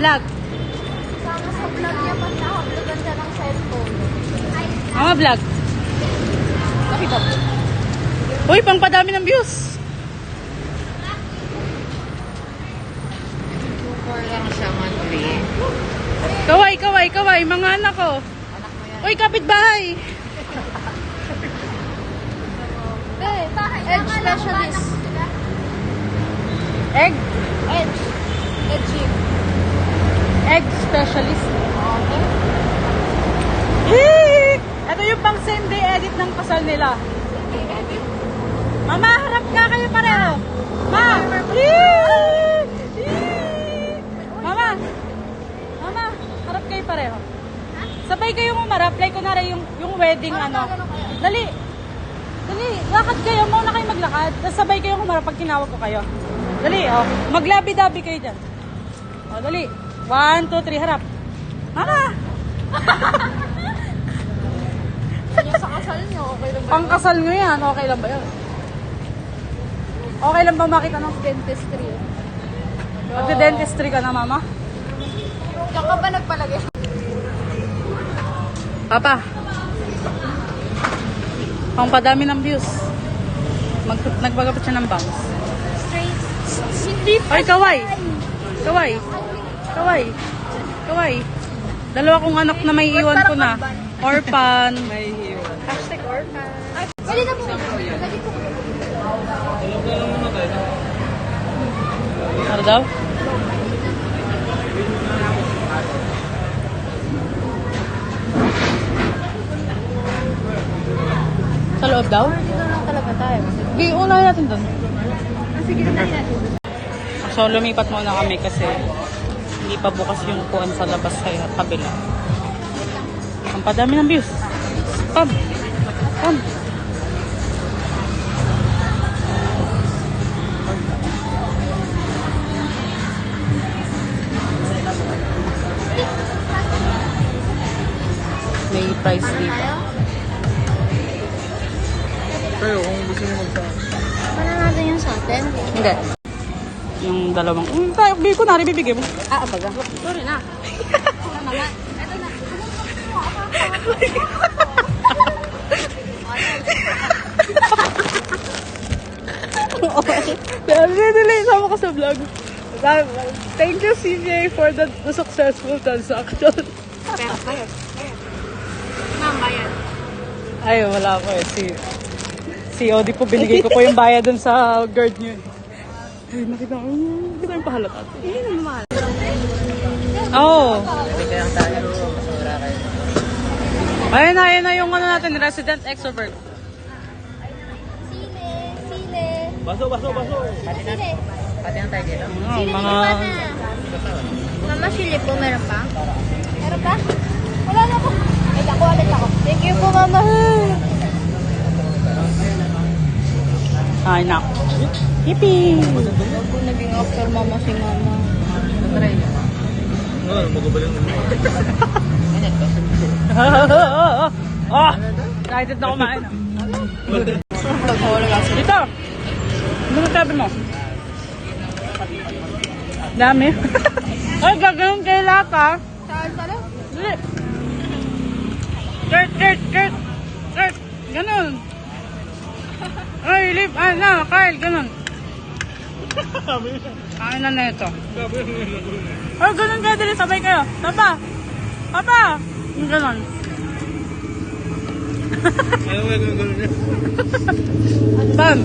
Vlog. Sama sa vlog niya, mas nakablogan siya ng cellphone. Mama vlog. Nakita mo? Uy, pang padami ng views. Lang siya monthly. Kaway, mga anak ko. Uy, kapitbahay. Edge specialist. Egg? Edging. Egg specialist. Okay. Ito yung pang same day edit ng kasal nila. Mama, harap nga kayo pareho. Ma! Mama, harap kayo pareho. Sabay kayo umarap, like kunwari yung wedding ano. Dali, lakad kayo, mauna kayo maglakad. Tapos sabay kayo umarap pag tinawag ko kayo. Dali, oh. Maglabi-dabi kayo dyan. Oh, dali. 1, 2, 3, harap. Mama! Yung sa kasal niyo, okay lang ba? Pangkasal nyo yan, okay lang ba yun? Okay lang ba makita ng Dentistry. magde-dentistry ka na, mama? Diyan ka ba nagpalagay? Papa. Pangpadami ng views. Nagbagapot siya ng bangs. Straight. Hindi pa. Ay, kaway. Dalawa kong anak na may iwan ko na. Orphan. Hashtag orphan. Ay, pwede na po. Pwede po. Ano daw? Sa loob daw? Dito lang talaga tayo. Di, unahin natin doon. Sige, unahin natin. So, lumipat muna kami kasi hindi pa bukas yung kuwan sa labas sa kabila. Ang padami ng views. Come. May price dito. Pero kung gusto niyo magsama. Paano natin yung sa atin? Hindi. Yung dalawang... tayo, ko na, bibigay mo. Abaga. Sorry na. Mama, eto na. Dali, sama ko sa vlog. Thank you, CJ, for the successful transaction. Perfect. Ma'am, bayan. Ay, wala ko eh. Si Odi po, binigay ko po yung bayad dun sa guard niyo. Ay, nakita ko yung pahalata. Hindi naman mahal. Oo. Pwede kayang tayo, masura kayo. Ayun na yung ano natin, resident extrovert. Sile. Baso. Sile. Pati lang tayo dito. Mga... Mama, sili po, meron pa? Meron pa? Wala na po. Ay, ako. Thank you po, mama. Ay, nak. Yippee! Naging after mama si mama. Try niyo. Oo, magabalang naman. Oh! Excited na kumain. Dito! Ano sabi mo? Dami. Ay, gagawin kay Lata. Saan pala? Dali. Kurt. Ganun. Ay, leave. Kyle, ganun. Kain na ito. Ay, ganun kayo. Dali, sabay kayo. Papa! Ganun. Ayaw mo yung gano'n niya. Bam!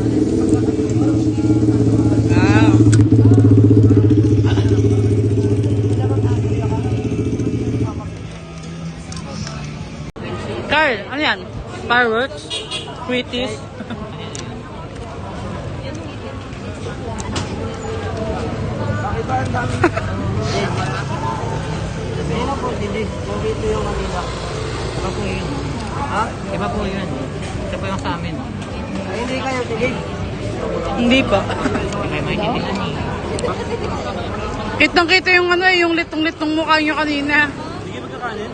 Carl, ano yan? Fireworks? Sweeties? Sabihin na po, Didi. Nandito yung kanina. Iba po yun. Ha? Iba po yun. Ito po yung sa amin. Ay, hindi kayo, Didi. Hindi pa. Hindi kayo maintindihan eh. Kitang-kita yung ano yung litong-litong mukha nyo kanina. Sige, magkakanin.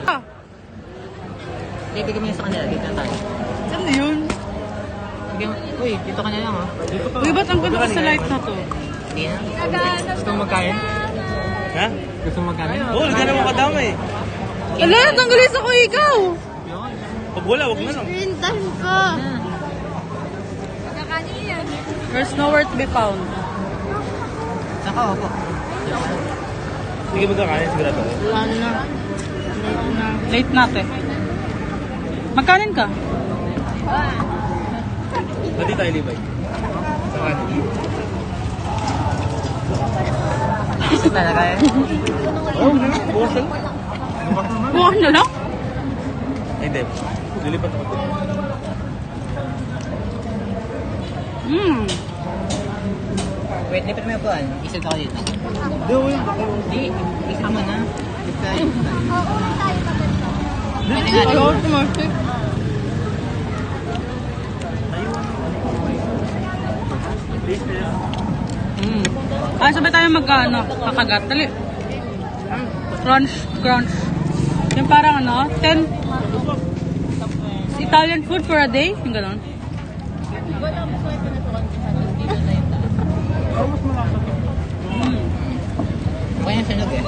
Ah, Hindi, bigyan mo yun sa kanila. Dito na tayo. ano yun? Bigyan mo. Uy, dito ka na lang ha. Uy, ba't ang ganda sa light na to? Hindi na. Gusto mo magkain? Ha? Gusto mo magkanin? Oo, lagyan naman kadama eh. Ala, tanggalis ako ikaw. Pag wala, wag na lang. Rindan ka. Kakanin yan. There's nowhere to be found. Saka ako. Hindi ka magkakain, sigurado ako. Wala na. Late natin. Magkanin ka? Pati tayo, Libay. Sa kanin. Gusto talaga yan. Oo, bukas lang. Bukas na lang? Ay, hindi. Lilipat ako dito. Wait, lipat mo yung puan. Isip ako dito. Hindi, oo yun. Hindi, isama na. Lipat tayo. Hindi, Ayaw, tumasik. Ay, sabay tayo kakagat. Dali. Crunch, crunch. Yung parang 10 Italian food for a day. Yung gano'n. Kaya sinog eh.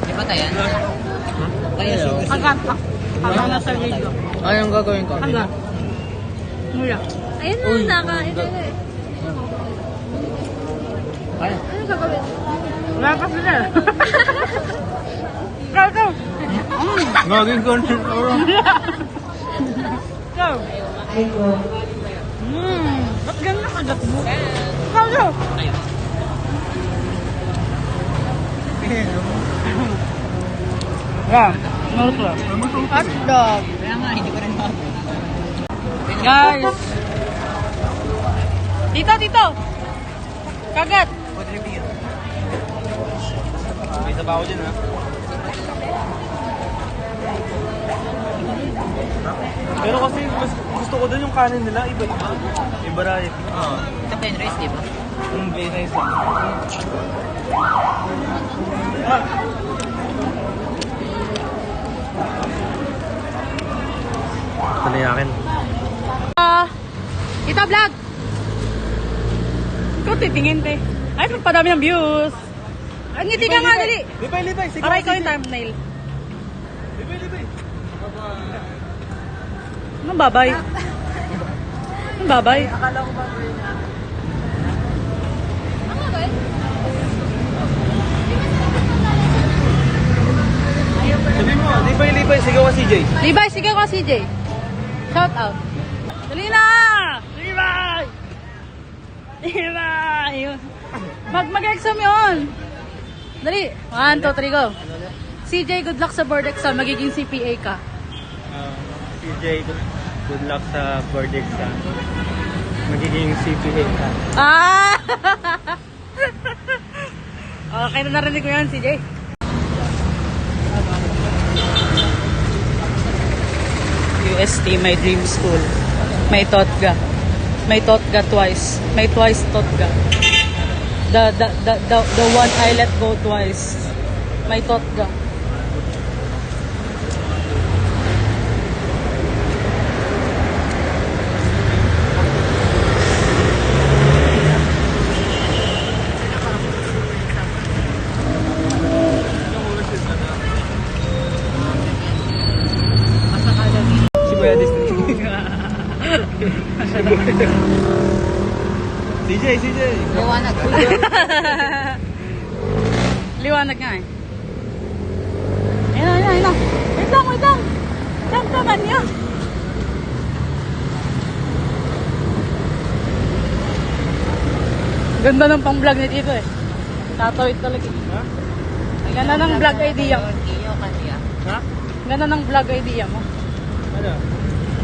Lipat tayo. Kaya sinog. Kagat. Habang nasa video. Anong gagawin ko? Kagat. Mula. Ayun na, nakain na eh. Kaya. Ano gagawin? Wala pa sila. Go, go. Naging content ako. Go. Ba't ganun kagat mo? Go, go. Yeah. Nurut Hotdog. Kaya nga, hindi ko rin ako. Guys. Dito, dito. Kagat. May sabaw dyan, ha? Pero kasi mas gusto ko doon yung kanin nila, iba-iba. Yung variety. Oo. Ito plain rice, di ba? Yung plain rice. Ito na yakin. Ito, vlog. Ikaw titingin, te. Ay, magpadami ng views. Ay, ngiti ka nga, dali. Libay, sige. Para ikaw yung thumbnail. Libay. Anong babay? Anong babay? Sabi mo, libay, sigaw ka CJ. Levi, sige ko CJ. Shout out. Dali na! Levi! Levi! Mag-exam yun. Dali. 1, 2, 3, go. CJ, good luck sa board exam. Magiging CPA ka. CJ, good luck sa board exam. Magiging CPA ka. Ah! Okay na narinig ko yan, CJ. UST, my dream school. May Totga. May Totga twice. May twice Totga. The one I let go twice. May Totga. Shibuya District. CJ. Liwanag. Liwanag nga eh. Ayun na. Wait lang. Damdaman niya. Ganda ng pang-vlog ni Tito eh. Tatawid talaga. Ha? Ang ganda ng vlog idea mo. Iyo kaniya. Ha? Ang ganda ng vlog idea mo. Ano?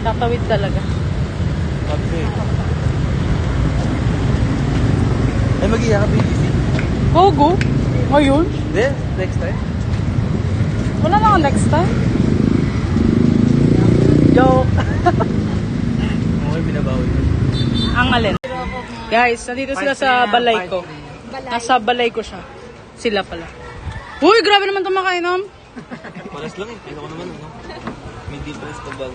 Tatawid talaga. Okay. Ay, mag-iya ka, BGC? Go. Ngayon? Hindi, next time. Wala na akong next time. Joke! Okay, binabawi ko. Ang alin. Guys, nandito sila sa balay ko. Nasa balay ko siya. Sila pala. Uy, grabe naman itong makainom. Paras lang eh. Ano ko naman, ano? May difference pa ba?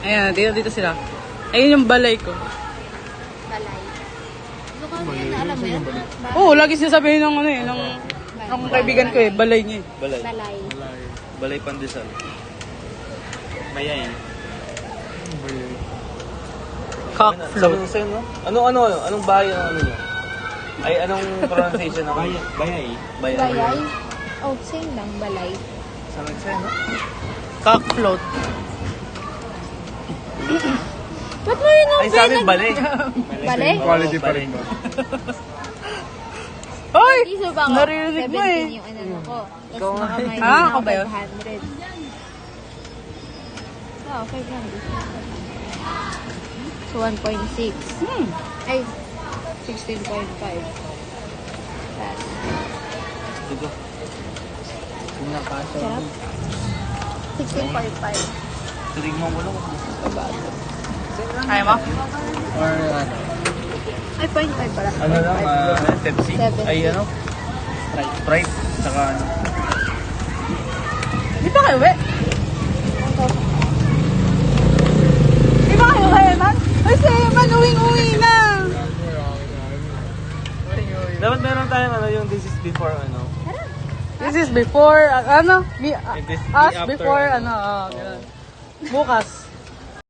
Ayan, dito sila. Ayun yung balay ko. Balay. Ano ka alam Oo, lagi sinasabihin ng ano eh, ng kaibigan ko eh, balay niya eh. Balay. Balay. Balay Pandesal. Mayay. Cock float. Sabi no? Anong bahay ang ano nyo? Ay, anong pronunciation ng Bayay. Bayay. Oh, same lang. Balay. Sa Nagsen, no? Cock float. Ba't mo yun Ay, sa amin, balay. Balay? Quality pa rin ba? Hoy! Iso ba ako? Narinig mo eh. 17 yung ano ko. Ikaw Tapos nga. makamay Ah, na ako ba yun? 500. Oh, 500. So, 1.6. Ay, 16.5. That's Dito. sarap. 16.5. Tignan mo lang. Kaya mo? Or ano? Ay, 0.5 pala. Ano lang, Pepsi? 70. Ay, ano? Sprite. Saka ano? Di ba kayo, we? Di ba kayo, Eman? Ay, si Eman, uwing-uwi na. Dapat meron tayong ano, yung this is before ano. This is before, ano? This is Us after. before, ano, ganun. Bukas.